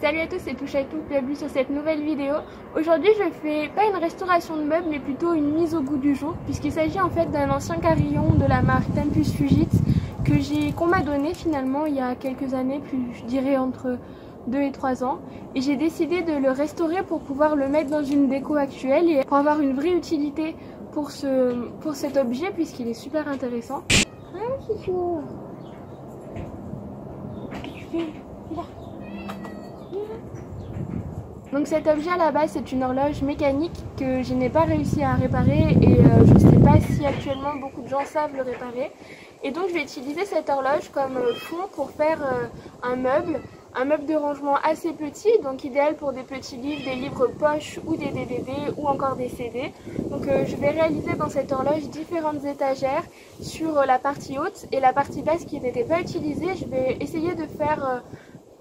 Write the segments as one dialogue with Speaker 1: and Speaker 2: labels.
Speaker 1: Salut à tous, c'est Touchaitou, bienvenue sur cette nouvelle vidéo. Aujourd'hui je fais pas une restauration de meubles mais plutôt une mise au goût du jour, puisqu'il s'agit en fait d'un ancien carillon de la marque Tempus Fugit qu'on m'a donné finalement il y a quelques années, plus je dirais entre 2 et 3 ans, et j'ai décidé de le restaurer pour pouvoir le mettre dans une déco actuelle et pour avoir une vraie utilité pour cet objet puisqu'il est super intéressant. Ah, Chichou, qu'est-ce que tu fais? Là. Donc cet objet à la base c'est une horloge mécanique que je n'ai pas réussi à réparer et je ne sais pas si actuellement beaucoup de gens savent le réparer. Et donc je vais utiliser cette horloge comme fond pour faire un meuble de rangement assez petit, donc idéal pour des petits livres, des livres poches ou des DVD ou encore des CD. Donc je vais réaliser dans cette horloge différentes étagères sur la partie haute et la partie basse qui n'était pas utilisée. Je vais essayer de faire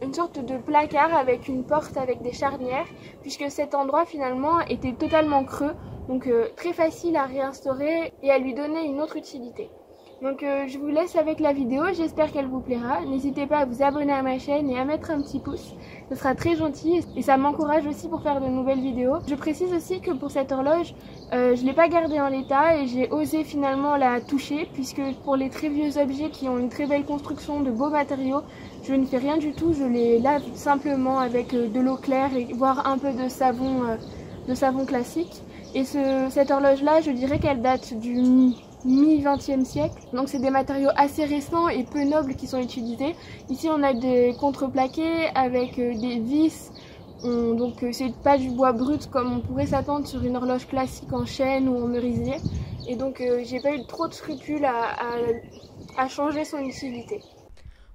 Speaker 1: une sorte de placard avec une porte avec des charnières, puisque cet endroit finalement était totalement creux, donc très facile à réinstaurer et à lui donner une autre utilité. Donc je vous laisse avec la vidéo, j'espère qu'elle vous plaira. N'hésitez pas à vous abonner à ma chaîne et à mettre un petit pouce, ce sera très gentil et ça m'encourage aussi pour faire de nouvelles vidéos. Je précise aussi que pour cette horloge, je ne l'ai pas gardée en l'état et j'ai osé finalement la toucher, puisque pour les très vieux objets qui ont une très belle construction, de beaux matériaux, je ne fais rien du tout, je les lave simplement avec de l'eau claire et voire un peu de savon classique. Et cette horloge là, je dirais qu'elle date du mi-20e siècle, donc c'est des matériaux assez récents et peu nobles qui sont utilisés. Ici on a des contreplaqués avec des vis, donc c'est pas du bois brut comme on pourrait s'attendre sur une horloge classique en chêne ou en merisier, et donc j'ai pas eu trop de scrupules à changer son utilité.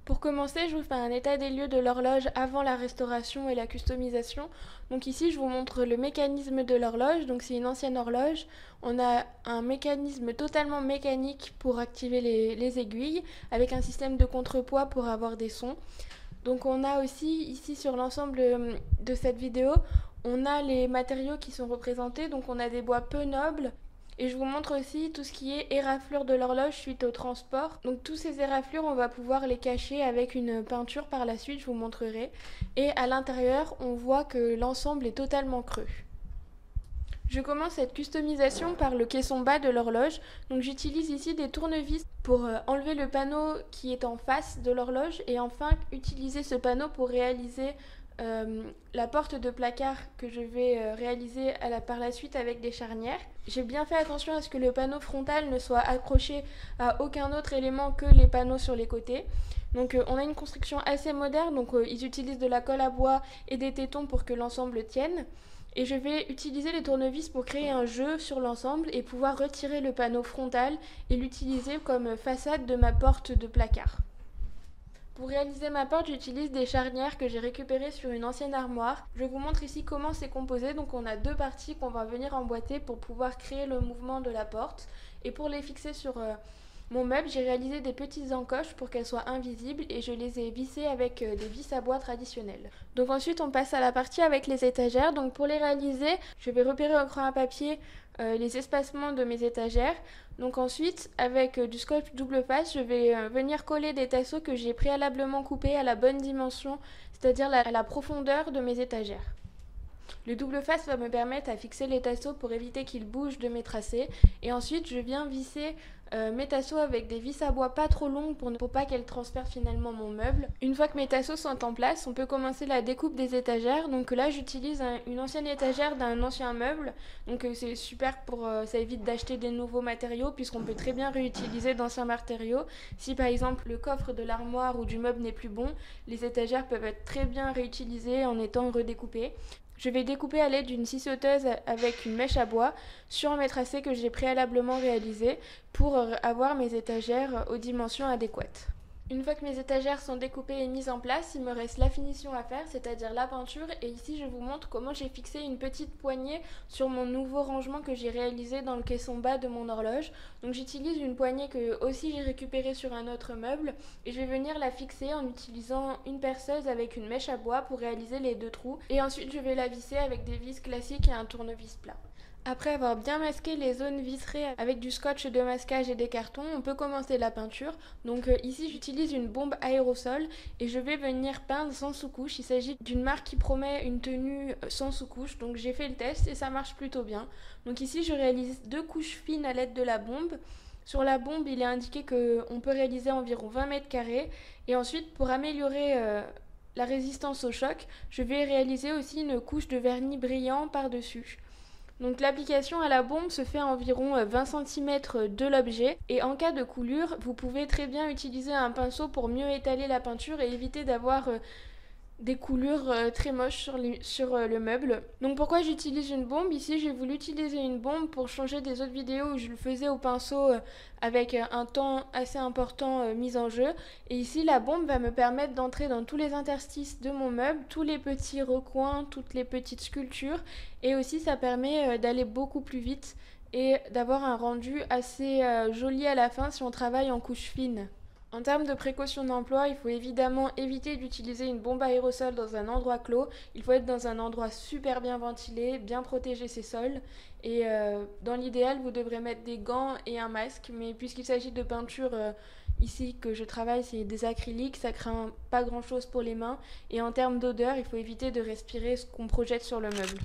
Speaker 1: Pour commencer, je vous fais un état des lieux de l'horloge avant la restauration et la customisation. Donc ici, je vous montre le mécanisme de l'horloge. Donc c'est une ancienne horloge. On a un mécanisme totalement mécanique pour activer les aiguilles, avec un système de contrepoids pour avoir des sons. Donc on a aussi ici sur l'ensemble de cette vidéo, on a les matériaux qui sont représentés. Donc on a des bois peu nobles. Et je vous montre aussi tout ce qui est éraflure de l'horloge suite au transport. Donc tous ces éraflures, on va pouvoir les cacher avec une peinture par la suite, je vous montrerai. Et à l'intérieur, on voit que l'ensemble est totalement creux. Je commence cette customisation par le caisson bas de l'horloge. Donc j'utilise ici des tournevis pour enlever le panneau qui est en face de l'horloge et enfin utiliser ce panneau pour réaliser la porte de placard que je vais réaliser par la suite avec des charnières. J'ai bien fait attention à ce que le panneau frontal ne soit accroché à aucun autre élément que les panneaux sur les côtés. Donc on a une construction assez moderne, donc ils utilisent de la colle à bois et des tétons pour que l'ensemble tienne. Et je vais utiliser les tournevis pour créer un jeu sur l'ensemble et pouvoir retirer le panneau frontal et l'utiliser comme façade de ma porte de placard. Pour réaliser ma porte, j'utilise des charnières que j'ai récupérées sur une ancienne armoire. Je vous montre ici comment c'est composé. Donc on a deux parties qu'on va venir emboîter pour pouvoir créer le mouvement de la porte. Et pour les fixer sur mon meuble, j'ai réalisé des petites encoches pour qu'elles soient invisibles et je les ai vissées avec des vis à bois traditionnelles. Donc ensuite on passe à la partie avec les étagères. Donc pour les réaliser, je vais repérer au crayon à papier les espacements de mes étagères. Donc ensuite, avec du scotch double face, je vais venir coller des tasseaux que j'ai préalablement coupés à la bonne dimension, c'est-à-dire à la profondeur de mes étagères. Le double face va me permettre à fixer les tasseaux pour éviter qu'ils bougent de mes tracés. Et ensuite, je viens visser mes tasseaux avec des vis à bois pas trop longues pour pas qu'elles transpercent finalement mon meuble. Une fois que mes tasseaux sont en place, on peut commencer la découpe des étagères. Donc là, j'utilise une ancienne étagère d'un ancien meuble. Donc c'est super ça évite d'acheter des nouveaux matériaux puisqu'on peut très bien réutiliser d'anciens matériaux. Si par exemple le coffre de l'armoire ou du meuble n'est plus bon, les étagères peuvent être très bien réutilisées en étant redécoupées. Je vais découper à l'aide d'une scie sauteuse avec une mèche à bois sur mes tracés que j'ai préalablement réalisés pour avoir mes étagères aux dimensions adéquates. Une fois que mes étagères sont découpées et mises en place, il me reste la finition à faire, c'est-à-dire la peinture. Et ici, je vous montre comment j'ai fixé une petite poignée sur mon nouveau rangement que j'ai réalisé dans le caisson bas de mon horloge. Donc j'utilise une poignée que aussi j'ai récupérée sur un autre meuble et je vais venir la fixer en utilisant une perceuse avec une mèche à bois pour réaliser les deux trous. Et ensuite, je vais la visser avec des vis classiques et un tournevis plat. Après avoir bien masqué les zones vitrées avec du scotch de masquage et des cartons, on peut commencer la peinture. Donc ici j'utilise une bombe aérosol et je vais venir peindre sans sous-couche. Il s'agit d'une marque qui promet une tenue sans sous-couche. Donc j'ai fait le test et ça marche plutôt bien. Donc ici je réalise 2 couches fines à l'aide de la bombe. Sur la bombe, il est indiqué qu'on peut réaliser environ 20 mètres carrés. Et ensuite, pour améliorer la résistance au choc, je vais réaliser aussi une couche de vernis brillant par-dessus. Donc l'application à la bombe se fait à environ 20 cm de l'objet et en cas de coulure, vous pouvez très bien utiliser un pinceau pour mieux étaler la peinture et éviter d'avoir des coulures très moches sur le meuble. Donc pourquoi j'utilise une bombe? Ici j'ai voulu utiliser une bombe pour changer des autres vidéos où je le faisais au pinceau avec un temps assez important mis en jeu. Et ici la bombe va me permettre d'entrer dans tous les interstices de mon meuble, tous les petits recoins, toutes les petites sculptures. Et aussi ça permet d'aller beaucoup plus vite et d'avoir un rendu assez joli à la fin si on travaille en couche fine. En termes de précaution d'emploi, il faut évidemment éviter d'utiliser une bombe aérosol dans un endroit clos. Il faut être dans un endroit super bien ventilé, bien protéger ses sols. Et dans l'idéal, vous devrez mettre des gants et un masque. Mais puisqu'il s'agit de peinture ici que je travaille, c'est des acryliques, ça craint pas grand-chose pour les mains. Et en termes d'odeur, il faut éviter de respirer ce qu'on projette sur le meuble.